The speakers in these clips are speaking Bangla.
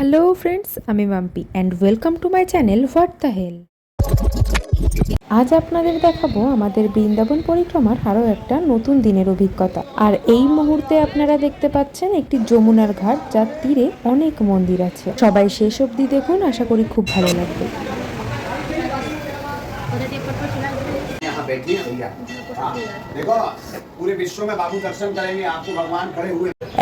হ্যালো ফ্রেন্ডস, আমি Mampi and welcome to my channel what the hell. আজ আপনাদের দেখাবো আমাদের বৃন্দাবন পরিক্রমার আরও একটা নতুন দিনের অভিজ্ঞতা। আর এই মুহূর্তে আপনারা দেখতে পাচ্ছেন একটি যমুনার ঘাট, যার তীরে অনেক মন্দির আছে। সবাই শেষ অবধি দেখুন, আশা করি খুব ভালো লাগবে।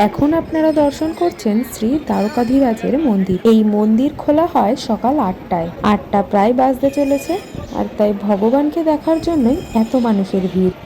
এখন আপনারা দর্শন করছেন শ্রী দ্বারকাধীরাজের মন্দির। এই মন্দির খোলা হয় সকাল 8টায়। 8টা প্রায় বাজতে চলেছে, আর তাই ভগবানকে দেখার জন্যই এত মানুষের ভিড়।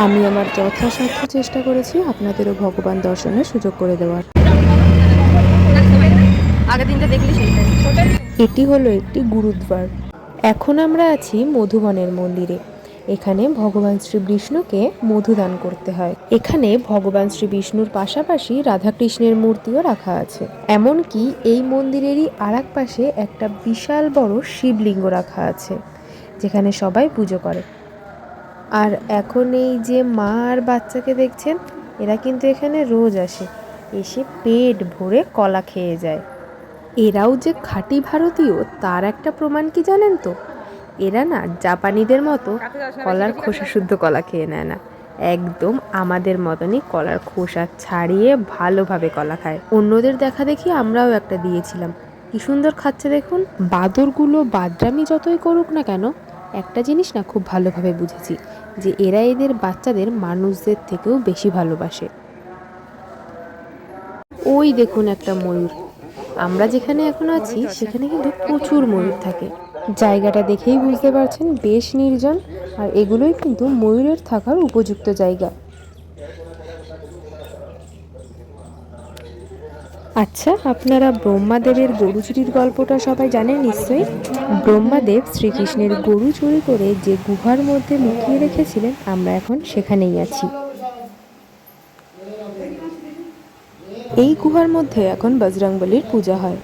আমি আমার যথাসাধ্য চেষ্টা করেছি আপনাদেরও ভগবান দর্শনের সুযোগ করে দেওয়ার। এটি হলো একটি গুরুদ্বার। এখন আমরা আছি মধুবনের মন্দিরে। এখানে ভগবান শ্রী বিষ্ণুকে মধুদান করতে হয়। এখানে ভগবান শ্রী বিষ্ণুর পাশাপাশি রাধাকৃষ্ণের মূর্তিও রাখা আছে। এমনকি এই মন্দিরেরই আরেক পাশে একটা বিশাল বড় শিবলিঙ্গ রাখা আছে, যেখানে সবাই পুজো করে। আর এখন এই যে মা আর বাচ্চাকে দেখছেন, এরা কিন্তু এখানে রোজ আসে, এসে পেট ভরে কলা খেয়ে যায়। এরাও যে খাঁটি ভারতীয় তার একটা প্রমাণ কি জানেন তো? এরা না জাপানিদের মতো কলার খোসা শুদ্ধ কলা খেয়ে নেয় না, একদম আমাদের মতনই কলার খোসা ছাড়িয়ে ভালোভাবে কলা খায়। অন্যদের দেখা দেখি আমরাও একটা দিয়েছিলাম, কি সুন্দর খাচ্ছে দেখুন। বাদরগুলো বাদরামি যতই করুক না কেন, একটা জিনিস না খুব ভালোভাবে বুঝেছি, যে এরা এদের বাচ্চাদের মানুষদের থেকেও বেশি ভালোবাসে। ওই দেখুন একটা ময়ূর। আমরা যেখানে এখন আছি সেখানে কিন্তু প্রচুর ময়ূর থাকে। জায়গাটা দেখেই বুঝতে পারছেন বেশ নির্জন, আর এগুলোই কিন্তু ময়ূরের থাকার উপযুক্ত জায়গা। আচ্ছা, আপনারা ব্রহ্মাদেবের গরু চুরির গল্পটা সবাই জানেন নিশ্চয়ই। ব্রহ্মাদেব শ্রীকৃষ্ণের গরু চুরি করে যে গুহার মধ্যে লুকিয়ে রেখেছিলেন, আমরা এখন সেখানেই আছি। এই গুহার মধ্যে এখন বজরংবলীর পূজা হয়।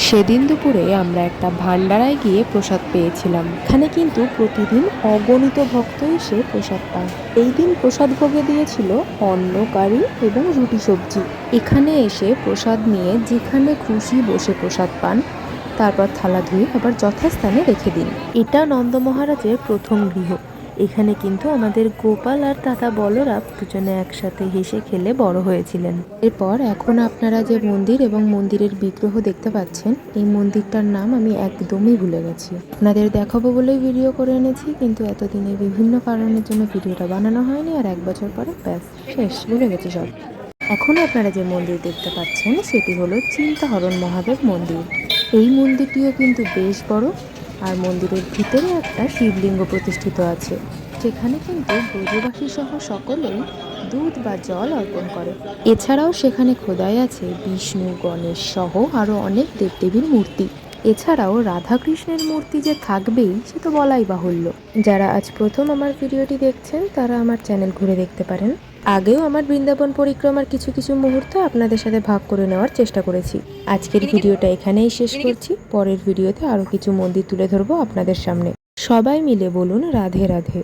সেদিন দুপুরে আমরা একটা ভান্ডারায় গিয়ে প্রসাদ পেয়েছিলাম। এখানে কিন্তু প্রতিদিন অগণিত ভক্ত এসে প্রসাদ পায়। এই দিন প্রসাদ ভোগে দিয়েছিল অন্ন, কারি এবং রুটি সবজি। এখানে এসে প্রসাদ নিয়ে যেখানে খুশি বসে প্রসাদ পান, তারপর থালা ধুয়ে আবার যথাস্থানে রেখে দিন। এটা নন্দ মহারাজের প্রথম গৃহ। এখানে কিন্তু আমাদের গোপাল আর দাদা বলরাম দুজনে একসাথে হেসে খেলে বড় হয়েছিলেন। এরপর এখন আপনারা যে মন্দির এবং মন্দিরের বিগ্রহ দেখতে পাচ্ছেন, এই মন্দিরটার নাম আমি একদমই ভুলে গেছি। আপনাদের দেখাবো বলেই ভিডিও করে এনেছি, কিন্তু এতদিনে বিভিন্ন কারণের জন্য ভিডিওটা বানানো হয়নি, আর 1 বছর পরে ব্যাস শেষ, ভুলে গেছি সব। এখন আপনারা যে মন্দির দেখতে পাচ্ছেন সেটি হলো চিন্তাহরণ মহাদেব মন্দির। এই মন্দিরটিও কিন্তু বেশ বড়, আর মন্দিরের ভিতরে একটা শিবলিঙ্গ প্রতিষ্ঠিত আছে, যেখানে কিন্তু ব্রজবাসী সহ সকলেই দুধ বা জল অর্পণ করে। এছাড়াও সেখানে খোদাই আছে বিষ্ণু, গণেশ সহ আরও অনেক দেবদেবীর মূর্তি। এছাড়াও রাধাকৃষ্ণের মূর্তি যে থাকবেই সে তো বলাই বাহুল্য। যারা আজ প্রথম আমার ভিডিওটি দেখছেন তারা আমার চ্যানেল ঘুরে দেখতে পারেন। আগেও আমার বৃন্দাবন পরিক্রমার কিছু কিছু মুহূর্ত আপনাদের সাথে ভাগ করে নেওয়ার চেষ্টা করেছি। আজকের ভিডিওটা এখানেই শেষ করছি। পরের ভিডিওতে আরও কিছু মন্দির তুলে ধরবো আপনাদের সামনে। সবাই মিলে বলুন রাধে রাধে।